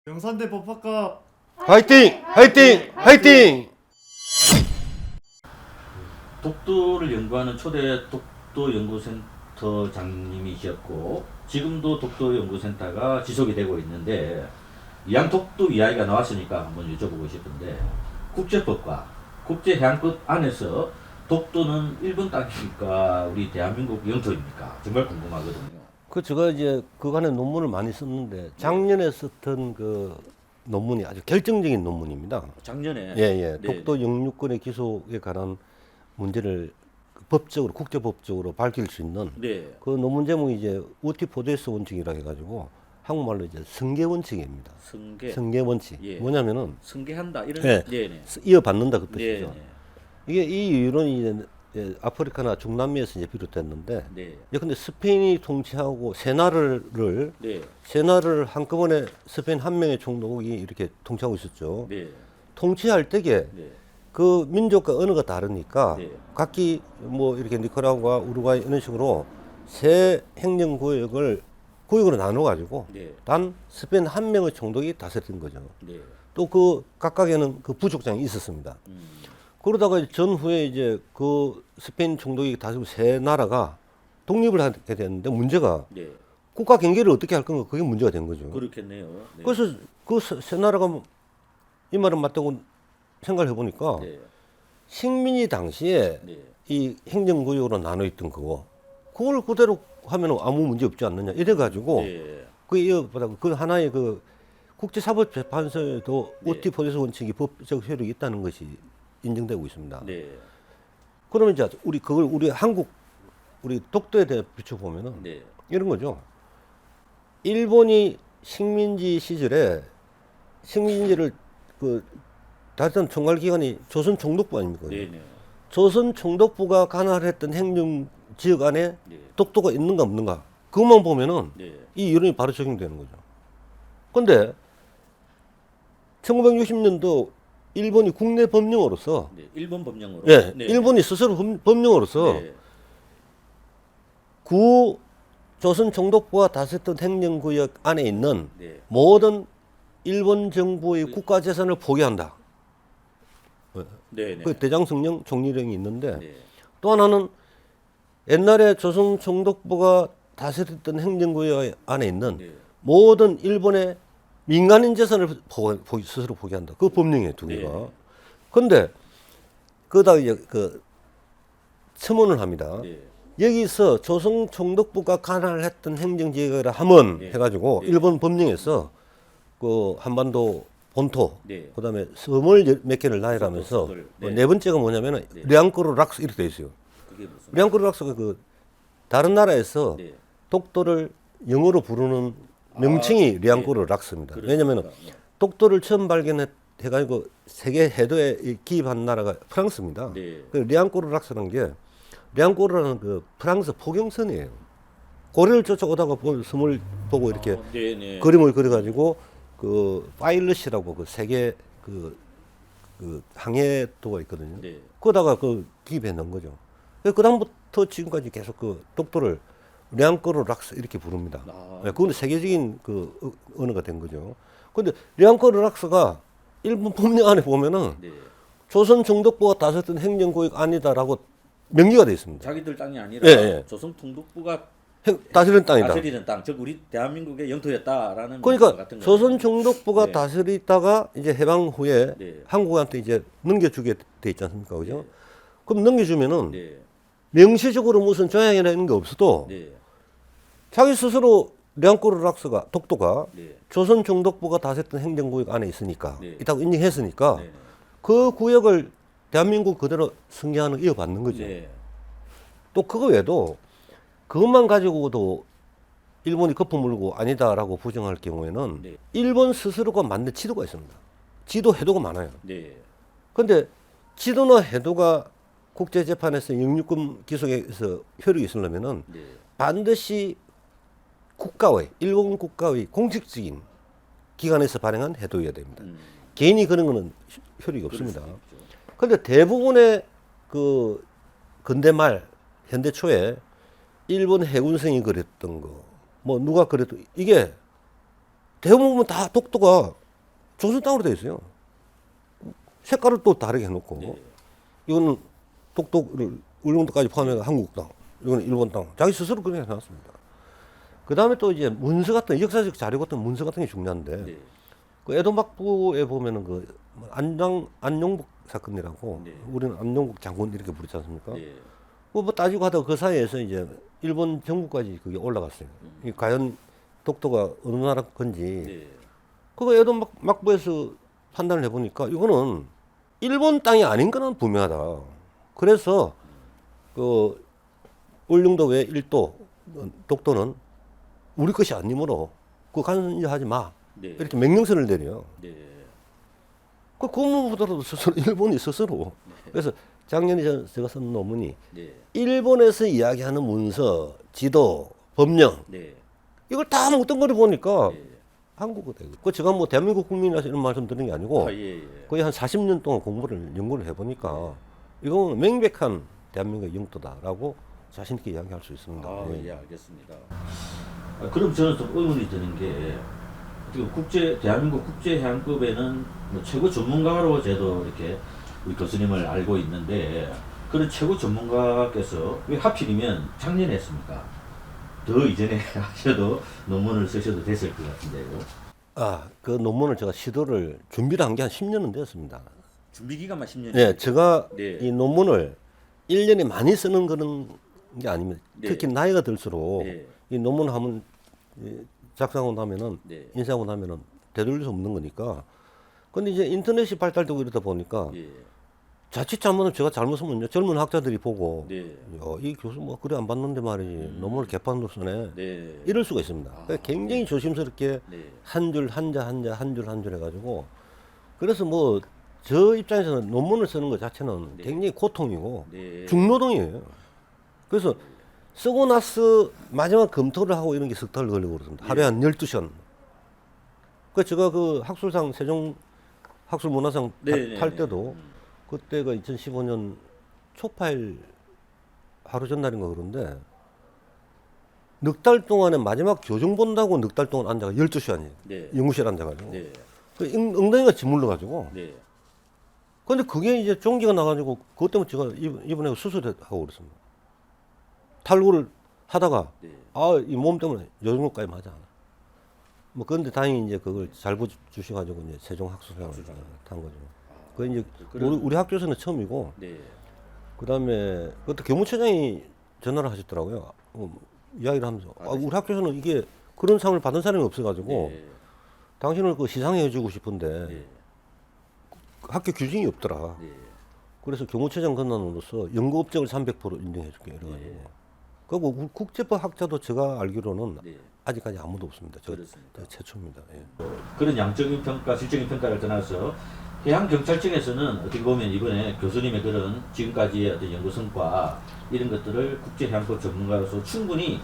영산대 법학과 화이팅! 화이팅! 화이팅! 독도를 연구하는 초대 독도연구센터장님이셨고 지금도 독도연구센터가 지속이 되고 있는데 양독도 이야기가 나왔으니까 한번 여쭤보고 싶은데 국제법과 국제해양법 안에서 독도는 일본 땅입니까? 우리 대한민국 영토입니까? 정말 궁금하거든요. 제가 이제 그간에 논문을 많이 썼는데 작년에 썼던 그 논문이 아주 결정적인 논문입니다. 작년에 예. 네. 독도 영유권의 기속에 관한 문제를 법적으로 국제법적으로 밝힐 수 있는 네. 그 논문 제목이 이제 우티포데스 원칙이라 해가지고 한국말로 이제 승계 원칙입니다. 승계 원칙. 예. 뭐냐면은 승계한다 이런 네. 네네. 이어받는다 그 뜻이죠. 네네. 이게 이 이론이 이제 아프리카나 중남미에서 이제 비롯됐는데, 네. 근데 스페인이 통치하고 세 나라를 네. 한꺼번에 스페인 한 명의 총독이 이렇게 통치하고 있었죠. 네. 통치할 때에 네. 그 민족과 언어가 다르니까 네. 각기 뭐 이렇게 니카라과, 우루과이 이런 식으로 세 행정구역으로 나눠 가지고 네. 단 스페인 한 명의 총독이 다스린 거죠. 네. 또 그 각각에는 그 부족장이 있었습니다. 그러다가 전후에 이제 그 스페인 총독이 다스리고 세 나라가 독립을 하게 됐는데 문제가 네. 국가 경계를 어떻게 할 건가 그게 문제가 된 거죠. 그렇겠네요. 네. 그래서 그 세 나라가 이 말은 맞다고 생각을 해보니까 네. 식민지 당시에 네. 이 행정구역으로 나눠 있던 그거 그걸 그대로 하면 아무 문제 없지 않느냐 이래가지고 네. 그 하나의 그 국제사법재판소에도 네. 오티포데스 원칙이 법적 효력이 있다는 것이 인정되고 있습니다. 네. 그러면 이제 우리 한국 우리 독도에 대해 비춰보면은 네. 이런 거죠. 일본이 식민지 시절에 식민지를 다스던 총괄기관이 조선 총독부 아닙니까? 네. 네. 조선 총독부가 관할했던 행정 지역 안에 네. 독도가 있는가 없는가 그것만 보면은 네. 이 이론이 바로 적용되는 거죠. 근데 1960년도 일본이 국내 법령으로서 네. 일본 법령으로. 예, 네. 일본이 스스로 법령으로서 네. 구 조선 총독부가 다스렸던 행정구역 안에 있는 네. 모든 일본 정부의 국가 재산을 포기한다. 네. 네. 그 대장성령 종리령이 있는데 네. 또 하나는 옛날에 조선 총독부가 다스렸던 행정구역 안에 있는 네. 모든 일본의 민간인 재산을 스스로 포기한다. 그 법령이에요, 두 개가. 네. 근데 그러다 이제 그 첨언을 합니다. 네. 여기서 조선 총독부가 관할했던 행정지역이라 하면 네. 해가지고 네. 일본 법령에서 그 한반도 본토, 네. 그다음에 섬을 몇 개를 나열하면서 섬을, 네. 네. 네 번째가 뭐냐면은 네. 량꼬르 락스 이렇게 돼 있어요. 그게 무슨? 량꼬르 락스가 그 다른 나라에서 네. 독도를 영어로 부르는 명칭이 량꼬르 락스입니다. 그러니까, 왜냐면은 네. 독도를 처음 발견해가지고 세계 해도에 기입한 나라가 프랑스입니다. 네. 그 량꼬르 락스라는 게 량꼬르라는 그 프랑스 포경선이에요. 고려를 쫓아오다가 섬을 보고 이렇게 네. 네. 그림을 그려가지고 그 파일럿이라고 그 세계 그 항해도가 있거든요. 네. 그러다가 그 기입해 넣은 거죠. 그 다음부터 지금까지 계속 그 독도를 량꼬르 락스 이렇게 부릅니다. 네, 그건 세계적인 그 언어가 된 거죠. 근데 량꼬르 락스가 일본 법령 안에 보면은 네. 조선 총독부가 다스렸던 행정구역 아니다라고 명기가 되어 있습니다. 자기들 땅이 아니라 예, 예. 조선 통독부가 다스리는 땅이다. 다스리는 땅, 즉 우리 대한민국의 영토였다라는 그러니까 같은 조선 총독부가 네. 다스리다가 이제 해방 후에 네. 한국한테 이제 넘겨주게 돼 있지 않습니까, 그죠? 네. 그럼 넘겨주면은 네. 명시적으로 무슨 조약이나 이런 게 없어도 네. 자기 스스로 량꼬르 락스가 독도가 네. 조선 총독부가 다스렸던 행정구역 안에 있으니까 네. 있다고 인정했으니까 네. 그 구역을 대한민국 그대로 승계하는 이어받는 거죠. 네. 또 그거 외에도 그것만 가지고도 일본이 거품 물고 아니다라고 부정할 경우에는 네. 일본 스스로가 만든 지도가 있습니다. 지도 해도가 많아요. 네. 근데 지도나 해도가 국제재판에서 영유권 기소에서 효력이 있으려면은 네. 반드시 국가의 일본 국가의 공식적인 기관에서 발행한 해도여야 됩니다. 개인이 그런 거는 효력이 없습니다. 그런데 대부분의 그 근대 말 현대 초에 일본 해군성이 그랬던 거, 뭐 누가 그래도 이게 대부분 다 독도가 조선 땅으로 되어 있어요. 색깔을 또 다르게 해놓고 네. 이거는 독도를 울릉도까지 포함해서 한국 땅, 이거는 일본 땅. 자기 스스로 그렇게 해놨습니다. 그 다음에 또 이제 문서 같은 역사적 자료 같은 문서 같은 게 중요한데 네. 그 에도막부에 보면은 그 안용복 사건이라고 네. 우리는 안용복 장군 이렇게 부르지 않습니까? 네. 뭐 따지고 하다가 그 사이에서 이제 일본 정부까지 그게 올라갔어요. 이 과연 독도가 어느 나라 건지 네. 그거 에도막부에서 판단을 해보니까 이거는 일본 땅이 아닌 거는 분명하다. 그래서 그 울릉도 외 일도 독도는 우리 것이 아니므로 그거 관여하지 마. 네. 이렇게 명령서를 내려요. 네. 그 국무부더라도 스스로 일본이 스스로. 그래서 작년에 제가 쓴 논문이 네. 일본에서 이야기하는 문서, 지도, 법령 네. 이걸 다 뭉뚱그려 보니까 네. 한국어 되고. 그 제가 뭐 대한민국 국민이라서 이런 말씀 드리는 게 아니고 아, 예, 예. 거의 한 40년 동안 연구를 해보니까 이건 명백한 대한민국의 영토다라고 자신 있게 이야기할 수 있습니다. 아, 예. 예, 알겠습니다. 그럼 저는 좀 의문이 드는 게 지금 대한민국 국제해양법에는 뭐 최고 전문가로 저도 이렇게 우리 교수님을 알고 있는데 그런 최고 전문가께서 왜 하필이면 작년에 했습니까? 더 이전에 하셔도 논문을 쓰셔도 됐을 것 같은데요. 그 논문을 제가 시도를 준비를 한 게 한 10년은 되었습니다. 준비 기간만 10년. 네, 제가 네. 이 논문을 1년에 많이 쓰는 그런 게 아닙니다. 네. 특히 나이가 들수록 네. 이 논문 하면 작성하고 나면은 네. 인쇄하고 나면은 되돌릴 수 없는 거니까. 근데 이제 인터넷이 발달되고 이러다 보니까 예. 자칫 잘못하면 제가 잘못 쓰면요 젊은 학자들이 보고 네. 야, 이 교수 뭐 그래 안 봤는데 말이지 논문을 개판으로 쓰네 네. 이럴 수가 있습니다. 그러니까 굉장히 조심스럽게 네. 한 줄 한 줄 해가지고 그래서 뭐 저 입장에서는 논문을 쓰는 것 자체는 네. 굉장히 고통이고 네. 중노동이에요. 그래서 쓰고 나서 마지막 검토를 하고 이런 게 석 달 걸리고 그렇습니다. 하루에 한 12시간. 그 제가 그 학술상 세종 학술문화상 네, 탈 네, 때도 그때가 2015년 초파일 하루 전날인가 그런데 넉 달 동안에 마지막 교정 본다고 넉 달 동안 앉아가 12시간이에요. 네. 연구실에 앉아가지고. 네. 그 엉덩이가 짓물러가지고. 네. 근데 그게 이제 종기가 나가지고 그것 때문에 제가 이번에 수술하고 그랬습니다. 탈구를 하다가 네. 이 몸 때문에 요즘까지 맞아. 뭐 그런데 다행히 이제 그걸 잘 주셔가지고 이제 세종 학술상을 탄 거죠. 그 이제 우리 학교에서는 처음이고 네. 그다음에 그것도 교무처장이 전화를 하셨더라고요. 이야기를 하면서 우리 학교에서는 이게 그런 상을 받은 사람이 없어가지고 네. 당신을 그 시상해주고 싶은데 네. 학교 규정이 없더라. 네. 그래서 교무처장 권한으로서 연구 업적을 300% 인정해줄게 이래가지고. 네. 그리고 국제법 학자도 제가 알기로는 네. 아직까지 아무도 없습니다. 그렇습니다. 제가 최초입니다. 예. 그런 양적인 평가, 질적인 평가를 떠나서 해양경찰청에서는 어떻게 보면 이번에 교수님의 그런 지금까지의 어떤 연구 성과 이런 것들을 국제해양법 전문가로서 충분히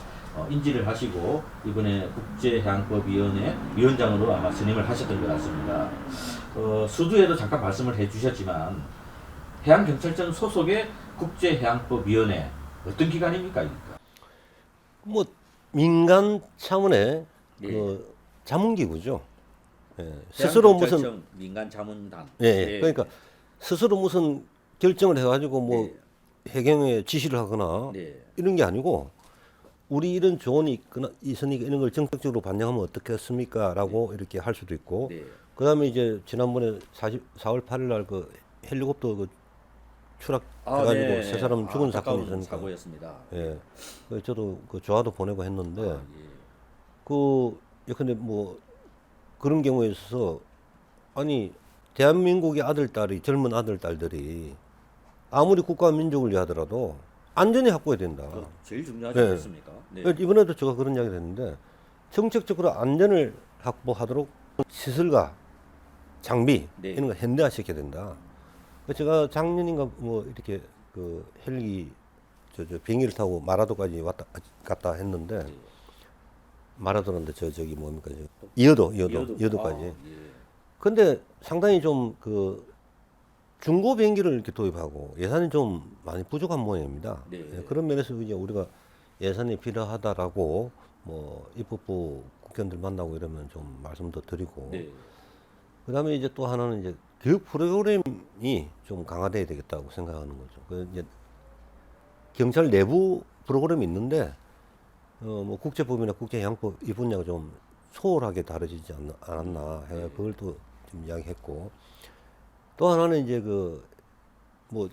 인지를 하시고 이번에 국제해양법위원회 위원장으로 아마 선임을 하셨던 것 같습니다. 수두에도 잠깐 말씀을 해주셨지만 해양경찰청 소속의 국제해양법위원회 어떤 기관입니까? 뭐 민간 차원의 예. 그 자문기구죠. 예. 스스로 무슨 민간 자문단. 예. 그러니까 스스로 무슨 결정을 해가지고 뭐 해경에 지시를 하거나 네. 이런 게 아니고 우리 이런 조언이 있으니까 이런 걸 정책적으로 반영하면 어떻겠습니까?라고 이렇게 할 수도 있고. 네. 그다음에 이제 지난번에 4월 8일 날 그 헬리콥터 그 추락해가지고 네. 세 사람 죽은 사건이 안타까운 있으니까. 사고였습니다. 예. 그 저도 그 조화도 보내고 했는데 예. 근데 뭐 그런 경우에 있어서 아니 대한민국의 아들 딸이 젊은 아들 딸들이 아무리 국가와 민족을 위하더라도 안전히 확보해야 된다. 제일 중요하지 네. 않습니까? 네. 이번에도 제가 그런 이야기를 했는데 정책적으로 안전을 확보하도록 시설과 장비 네. 이런 걸 현대화시켜야 된다. 제가 작년인가 뭐 이렇게 그 헬기 저 비행기를 타고 마라도까지 왔다 갔다 했는데 네. 마라도는데 저기 뭡니까 이어도까지. 예. 근데 상당히 좀 그 중고 비행기를 이렇게 도입하고 예산이 좀 많이 부족한 모양입니다. 네. 예, 그런 면에서 이제 우리가 예산이 필요하다라고 뭐 입법부 국회의원들 만나고 이러면 좀 말씀도 드리고 네. 그다음에 이제 또 하나는 이제 교육 프로그램이 좀 강화돼야 되겠다고 생각하는 거죠. 그 이제 경찰 내부 프로그램이 있는데 뭐 국제법이나 국제해양법 이 분야가 좀 소홀하게 다뤄지지 않았나 해서 그걸 또 좀 이야기했고 또 하나는 이제 그 뭐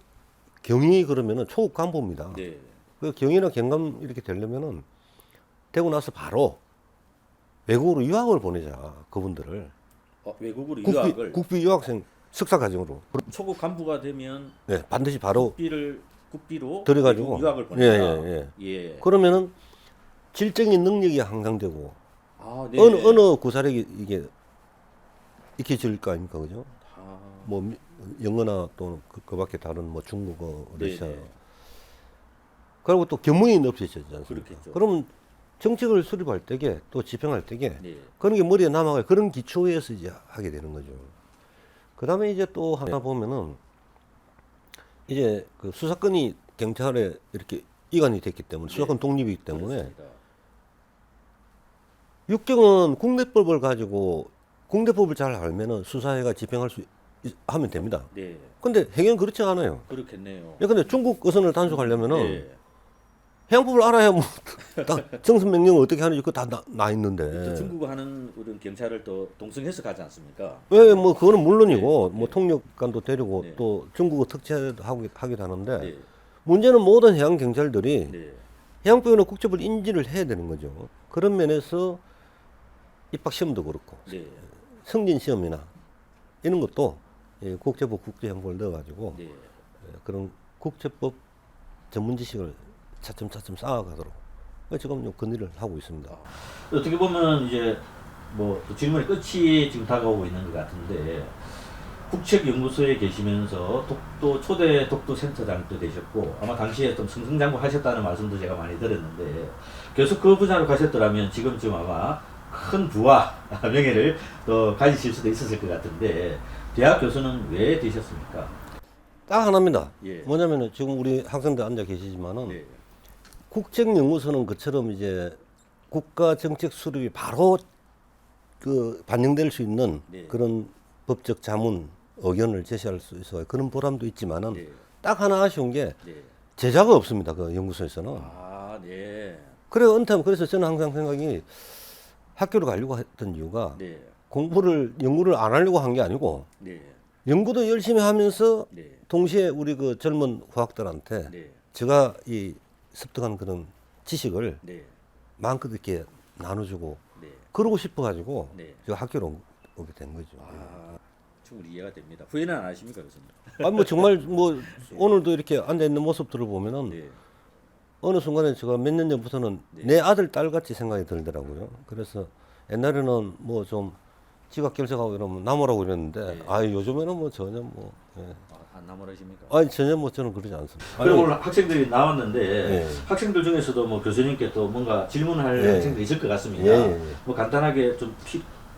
경위 그러면은 초급 간부입니다. 네. 그 경위나 경감 이렇게 되려면은 되고 나서 바로 외국으로 유학을 보내자 그분들을 외국으로 유학을 국비 유학생 석사 과정으로 초급 간부가 되면 네 반드시 바로 국비로 들어가지고 외국 유학을 보낸다. 예. 그러면은 질적인 능력이 향상되고 아, 네. 어느 구사력이 이게 익혀질 거 아닙니까, 그죠? 아, 뭐 영어나 또는 그 밖에 다른 뭐 중국어, 러시아. 네네. 그리고 또 견문이 없어지지 않습니까? 그렇겠죠. 그러면 정책을 수립할 때게 또 집행할 때게 네. 그런 게 머리에 남아가 그런 기초에서 이제 하게 되는 거죠. 그다음에 이제 또 하나 보면은 이제 그 수사권이 경찰에 이렇게 이관이 됐기 때문에 수사권 독립이기 때문에 그렇습니다. 육경은 국내법을 가지고 국내법을 잘 알면은 수사해가 집행할 수 하면 됩니다. 네. 근데 해경은 그렇지 않아요. 그렇겠네요. 예, 근데 중국 어선을 단속하려면은 네. 해양법을 알아야 뭐 정선 명령을 어떻게 하는지 그거 다 나 있는데. 또 중국어 하는 그런 경찰을 또 동승해서 가지 않습니까? 왜 뭐 그거는 물론이고 네, 뭐 네. 통역관도 데리고 네. 또 중국어 특채도 하기도 하는데 네. 문제는 모든 해양 경찰들이 네. 해양법이나 국제법을 인지를 해야 되는 거죠. 그런 면에서 입학 시험도 그렇고 네. 승진 시험이나 이런 것도 예, 국제법 국제해양법을 넣어가지고 네. 예, 그런 국제법 전문 지식을 차츰 쌓아가도록 지금 요 건의를 하고 있습니다. 어떻게 보면 이제 뭐또 질문의 끝이 지금 다가오고 있는 것 같은데 국책연구소에 계시면서 초대 독도센터장도 되셨고 아마 당시에 좀 승승장구 하셨다는 말씀도 제가 많이 들었는데 계속 그 분야로 가셨더라면 지금쯤 아마 큰 부와 명예를 또 가지실 수도 있었을 것 같은데 대학 교수는 왜 되셨습니까? 딱 하나입니다. 예. 뭐냐면은 지금 우리 학생들 앉아 계시지만은 네. 국책연구소는 그처럼 이제 국가 정책 수립이 바로 그 반영될 수 있는 네. 그런 법적 자문 의견을 제시할 수 있어 그런 보람도 있지만은 네. 딱 하나 아쉬운 게 네. 제자가 없습니다. 그 연구소에서는. 아, 네. 그래 은퇴하면 그래서 저는 항상 생각이 학교를 가려고 했던 이유가 네. 연구를 안 하려고 한 게 아니고 네. 연구도 열심히 하면서 네. 동시에 우리 그 젊은 후학들한테 네. 제가 이 습득한 그런 지식을 네. 마음껏 이렇게 나눠주고 네. 그러고 싶어가지고 네. 제가 학교로 오게 된 거죠. 아, 충분히 이해가 됩니다. 후회는 안 하십니까, 교수님? 아니 뭐 정말 뭐 오늘도 이렇게 앉아 있는 모습들을 보면은 네. 어느 순간에 제가 몇 년 전부터는 네. 내 아들 딸 같이 생각이 들더라고요. 그래서 옛날에는 뭐 좀 지각 결석하고 이러면 나무라고 이랬는데 네. 아 요즘에는 뭐 전혀 뭐 예. 안 나무라십니까? 아니 전혀 뭐 저는 그러지 않습니다. 그리고 아니, 오늘 학생들이 나왔는데 예. 학생들 중에서도 뭐 교수님께 또 뭔가 질문할 예. 학생들이 있을 것 같습니다. 예. 뭐 간단하게 좀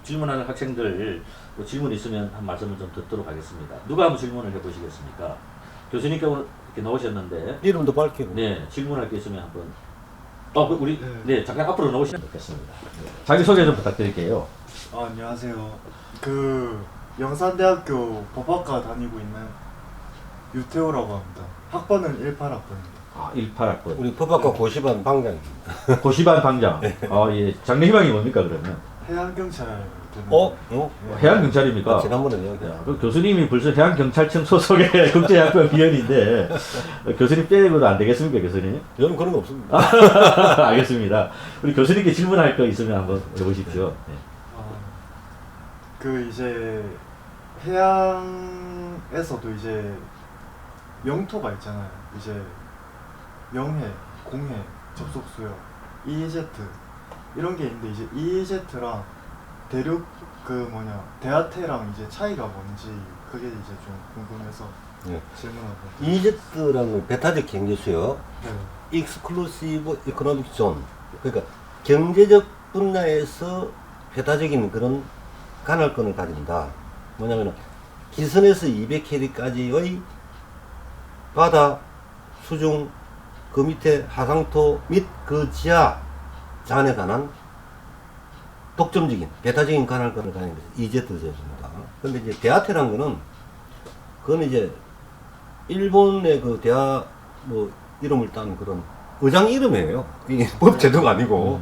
질문하는 학생들 뭐 질문 있으면 한 말씀을 좀 듣도록 하겠습니다. 누가 한번 질문을 해보시겠습니까? 교수님께 오늘 이렇게 나오셨는데 이름도 밝히고. 네 질문할 게 있으면 한번 우리 네. 네 잠깐 앞으로 나오시면 좋겠습니다. 네. 자기 소개 좀 부탁드릴게요. 안녕하세요. 그 영산대학교 법학과 다니고 있는 유태호라고 합니다. 학번은 18학번입니다. 아 18학번 우리 법학과 고시반 방장입니다. 고시반 방장. 예 장래희망이 뭡니까 그러면? 해양경찰 되는. 해양경찰입니까? 지난번에 이야기. 그 교수님이 벌써 해양경찰청 소속의 국제해양법 위원인데 교수님 빼고도 안 되겠습니까 교수님? 저는 그런 거 없습니다. 알겠습니다. 우리 교수님께 질문할 거 있으면 한번 해보십시오. 네. 그 이제 해양에서도 이제 영토가 있잖아요. 이제 영해, 공해, 접속수역, EEZ 이런 게 있는데 이제 EEZ랑 대륙 대하태랑 이제 차이가 뭔지 그게 이제 좀 궁금해서 예. 질문하고. EEZ라는 건 배타적 경제수요. 네. 익스클루시브 이코노믹 존. 그러니까 경제적 분야에서 배타적인 그런 관할권을 가진다. 뭐냐면은 기선에서 200캐리까지의 바다, 수중, 그 밑에 하상토 및 그 지하 잔에 관한 독점적인 배타적인 관할권을 가진 것이 EEZ입니다. 근데 이제 대하태란 거는 그건 이제 일본의 그 대하 뭐 이름을 딴 그런 의장 이름이에요. 이게 법 제도가 아니고.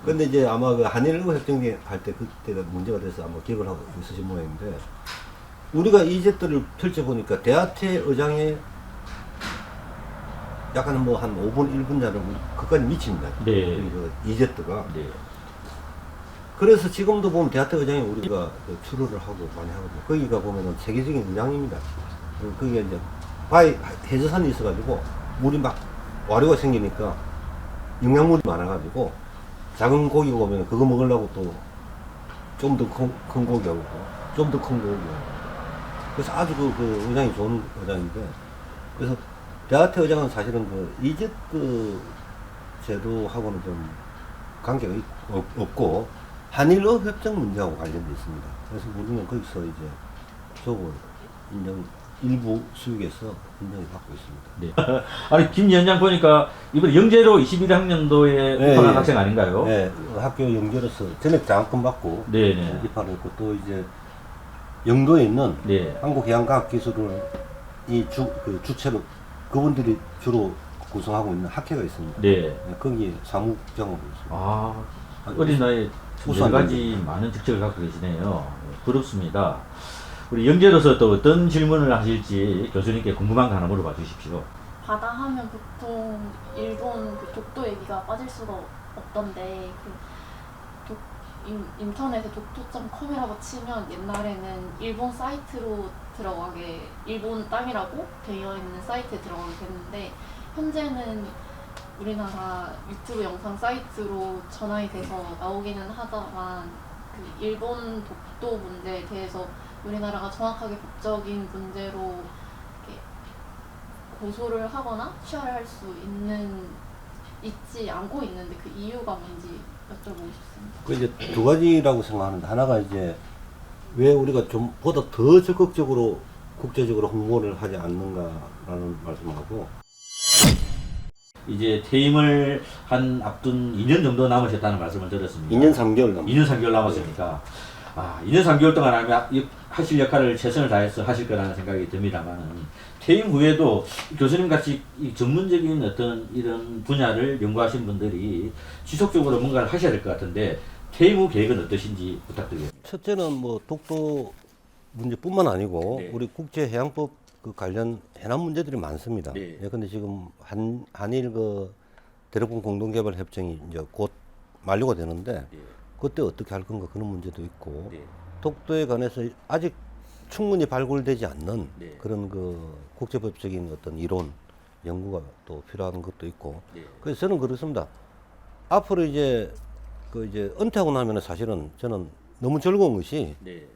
근데 이제 아마 그 한일구 협정에 할 때 그때가 문제가 돼서 아마 기억을 하고 있으신 모양인데, 우리가 EEZ를 펼쳐보니까 대하태 의장의 약간 뭐 한 5분, 1분 자를 그까지 미칩니다. 네. 그 EEZ가. 네. 그래서 지금도 보면 대하태 의장에 우리가 그 출루를 하고 많이 하거든요. 거기가 보면은 세계적인 의장입니다. 거기가 이제 바위 해저산이 있어가지고 물이 막 와류가 생기니까 영양물이 많아가지고 작은 고기 오면 그거 먹으려고 또 좀 더 큰 고기 하고 좀 더 큰 고기 하고. 그래서 아주 그 의장이 좋은 의장인데, 그래서 대하태 의장은 사실은 그 EEZ 제도하고는 좀 관계가 없고 한일업 협정 문제하고 관련돼 있습니다. 그래서 우리는 거기서 이제 조금 인정 일부 수육에서 인정을 받고 있습니다. 네. 아니 김 위원장 보니까 이번 영재로 21학년도에 네, 입학한 예. 학생 아닌가요? 네, 학교 연결해서 전액 장학금 받고 네네. 입학을 했고, 또 이제 영도에 있는 네. 한국해양과학기술을 그 주체로 그분들이 주로 구성하고 있는 학회가 있습니다. 네. 네, 거기에 사무장으로 있습니다. 아, 아주 어린 나이에 우수한 여러 가지 많은 직책을 갖고 계시네요. 부럽습니다. 우리 영재로서 또 어떤 질문을 하실지 교수님께 궁금한 거 하나 물어봐 주십시오. 바다 하면 보통 일본 그 독도 얘기가 빠질 수가 없던데, 인터넷에 독도.com이라고 치면 옛날에는 일본 사이트로 들어가게, 일본 땅이라고 되어 있는 사이트에 들어가게 됐는데, 현재는 우리나라 유튜브 영상 사이트로 전환이 돼서 나오기는 하다만, 그 일본 독도 문제에 대해서 우리나라가 정확하게 법적인 문제로 이렇게 고소를 하거나 취하를 할 수 있지 않고 있는데, 그 이유가 뭔지 여쭤보고 싶습니다. 그 이제 두 가지라고 생각하는데, 하나가 이제 왜 우리가 좀 보다 더 적극적으로 국제적으로 홍보를 하지 않는가라는 말씀하고, 이제 퇴임을 한 앞둔 2년 정도 남으셨다는 말씀을 들었습니다. 2년 3개월 남았 2년 3개월 남았으니까 2년 3개월 동안 하면 하실 역할을 최선을 다해서 하실 거라는 생각이 듭니다만은, 퇴임 후에도 교수님 같이 이 전문적인 어떤 이런 분야를 연구하신 분들이 지속적으로 뭔가를 하셔야 될 것 같은데, 퇴임 후 계획은 어떠신지 부탁드립니다. 첫째는 뭐 독도 문제뿐만 아니고 네. 우리 국제해양법 그 관련 해남 문제들이 많습니다. 네. 예, 근데 지금 한일 그 대륙간 공동개발 협정이 이제 곧 만료가 되는데, 네. 그때 어떻게 할 건가 그런 문제도 있고, 네. 독도에 관해서 아직 충분히 발굴되지 않는 네. 그런 그 국제법적인 어떤 이론 연구가 또 필요한 것도 있고. 네. 그래서 저는 그렇습니다. 앞으로 이제 그 이제 은퇴하고 나면은 사실은 저는 너무 즐거운 것이 네.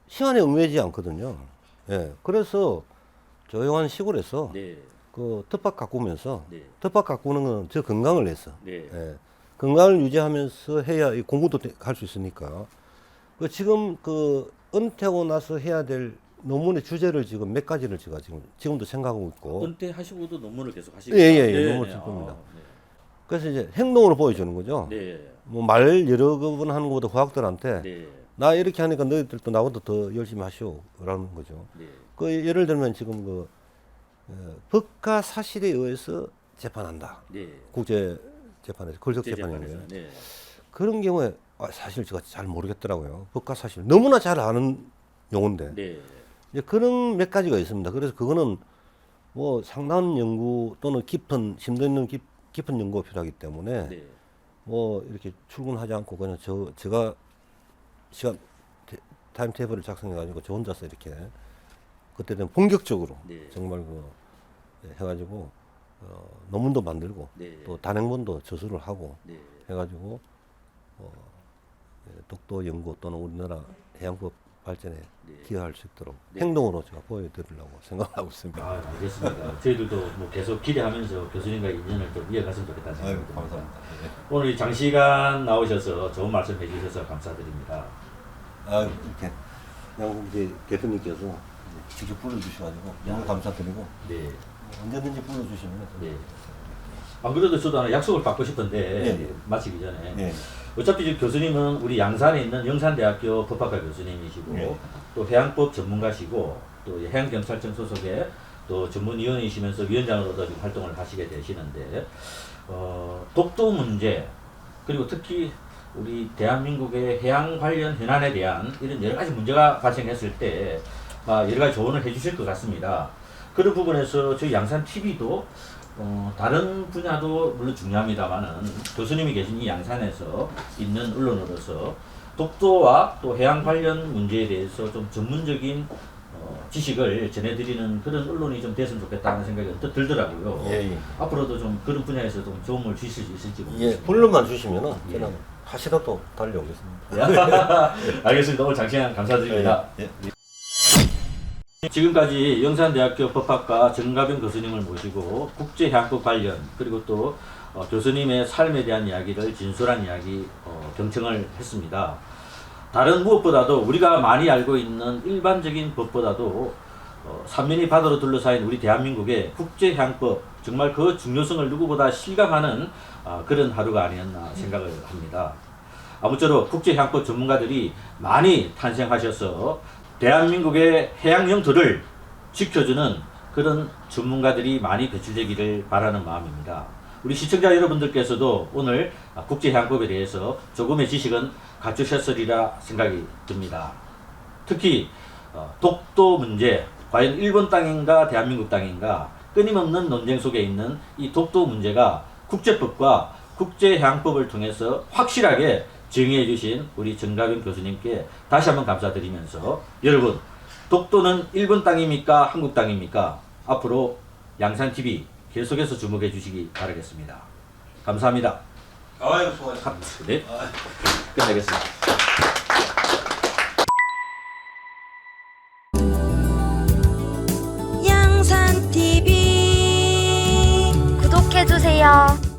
시간에 얽매이지 않거든요. 예. 그래서 조용한 시골에서 네. 그 텃밭 가꾸면서, 네. 텃밭 가꾸는 건 저 건강을 위해서, 네. 예. 건강을 유지하면서 해야 이 공부도 할 수 있으니까. 그 지금 그 은퇴하고 나서 해야 될 논문의 주제를 지금 몇 가지를 제가 지금도 생각하고 있고. 은퇴하시고도 논문을 계속 하시고. 예, 논문을 쓸 겁니다. 그래서 이제 행동으로 보여주는 거죠. 네. 뭐 말 여러 번 하는 것보다 과학들한테 네. 나 이렇게 하니까 너희들도 나보다 더 열심히 하시오라는 거죠. 네. 그 예를 들면 지금 그 법과 사실에 의해서 재판한다. 네. 국제 재판에서 걸적 재판인데, 네. 그런 경우에 사실 제가 잘 모르겠더라고요. 법과 사실 너무나 잘 아는 용어인데, 네. 이제 그런 몇 가지가 있습니다. 그래서 그거는 뭐 상당한 연구 또는 깊은 심도 있는 깊은 연구가 필요하기 때문에 네. 뭐 이렇게 출근하지 않고 그냥 제가 시간 타임테이블을 작성해 가지고 저 혼자서 이렇게 그때는 본격적으로 네. 정말 해가지고 논문도 만들고 네. 또 단행본도 저술을 하고 네. 해가지고 독도 연구 또는 우리나라 해양법 발전에 네. 기여할 수 있도록 네. 행동으로 제가 보여드리려고 생각하고 있습니다. 아, 알겠습니다. 저희들도 뭐 계속 기대하면서 교수님과의 인연을 좀 이어갔으면 좋겠다는 생각이 아유, 듭니다. 감사합니다. 네. 오늘 장시간 나오셔서 좋은 말씀 해주셔서 감사드립니다. 아, 이렇게 양국재 대표님께서 직접 불러주셔가지고 너무 감사드리고 네. 언제든지 불러주시면 네. 안 그래도 저도 하나 약속을 받고 싶은데 네. 마치기 전에 네. 어차피 지금 교수님은 우리 양산에 있는 영산대학교 법학과 교수님이시고 네. 또 해양법 전문가시고 또 해양경찰청 소속의 또 전문위원이시면서 위원장으로도 지금 활동을 하시게 되시는데 독도 문제 그리고 특히 우리 대한민국의 해양 관련 현안에 대한 이런 여러 가지 문제가 발생했을 때 여러 가지 조언을 해주실 것 같습니다. 그런 부분에서 저희 양산 TV도 다른 분야도 물론 중요합니다만은 교수님이 계신 이 양산에서 있는 언론으로서 독도와 또 해양 관련 문제에 대해서 좀 전문적인 지식을 전해드리는 그런 언론이 좀 됐으면 좋겠다는 생각이 언뜻 들더라고요. 예, 예. 앞으로도 좀 그런 분야에서 좀 도움을 주실 수 있을지 예, 모르겠습니다. 불러만 주시면은 예. 저는 하시라도 달려오겠습니다. 알겠습니다. 오늘 장시간 감사드립니다. 예. 지금까지 영산대학교 법학과 정가병 교수님을 모시고 국제해양법 관련 그리고 또 교수님의 삶에 대한 이야기를 진솔한 이야기 경청을 했습니다. 다른 무엇보다도 우리가 많이 알고 있는 일반적인 법보다도 삼면이 바다로 둘러싸인 우리 대한민국의 국제해양법 정말 그 중요성을 누구보다 실감하는 그런 하루가 아니었나 생각을 합니다. 아무쪼록 국제해양법 전문가들이 많이 탄생하셔서 대한민국의 해양 영토를 지켜주는 그런 전문가들이 많이 배출되기를 바라는 마음입니다. 우리 시청자 여러분들께서도 오늘 국제해양법에 대해서 조금의 지식은 갖추셨으리라 생각이 듭니다. 특히 독도 문제, 과연 일본 땅인가 대한민국 땅인가 끊임없는 논쟁 속에 있는 이 독도 문제가 국제법과 국제해양법을 통해서 확실하게 정의해 주신 우리 정가병 교수님께 다시 한번 감사드리면서 여러분 독도는 일본 땅입니까 한국 땅입니까? 앞으로 양산TV 계속해서 주목해 주시기 바라겠습니다. 감사합니다. 아유, 수고하셨습니다. 네, 끝내겠습니다. 양산 TV 구독해주세요.